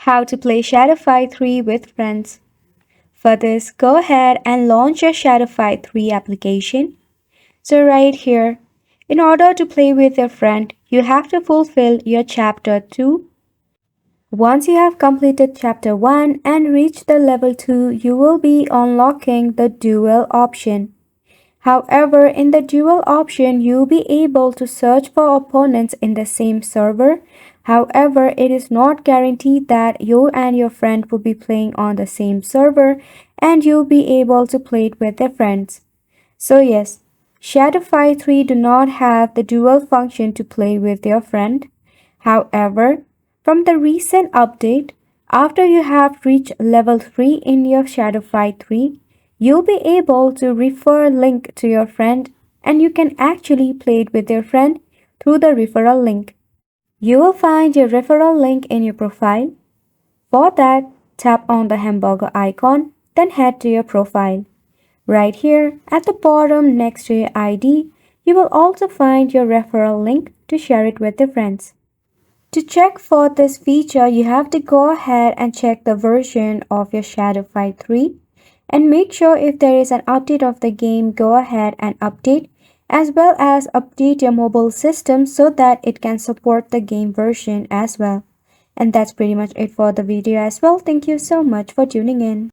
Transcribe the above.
How to play Shadowfy 3 with friends. For this, go ahead and launch your Shadowfy 3 application. So right here, in order to play with your friend, you have to fulfill your chapter 2. Once you have completed chapter 1 and reached the level 2, you will be unlocking the duel option. However, in the dual option, you'll be able to search for opponents in the same server. However, it is not guaranteed that you and your friend will be playing on the same server and you'll be able to play it with their friends. So yes, Shadowfy 3 do not have the dual function to play with your friend. However, from the recent update, after you have reached level 3 in your Shadowfy 3, you'll be able to refer a link to your friend and you can actually play it with your friend through the referral link. You will find your referral link in your profile. For that, tap on the hamburger icon, then head to your profile. Right here at the bottom next to your ID, you will also find your referral link to share it with your friends. To check for this feature, you have to go ahead and check the version of your Shadowfy 3 and make sure if there is an update of the game, go ahead and update as well as update your mobile system so that it can support the game version as well. And that's pretty much it for the video as well. Thank you so much for tuning in.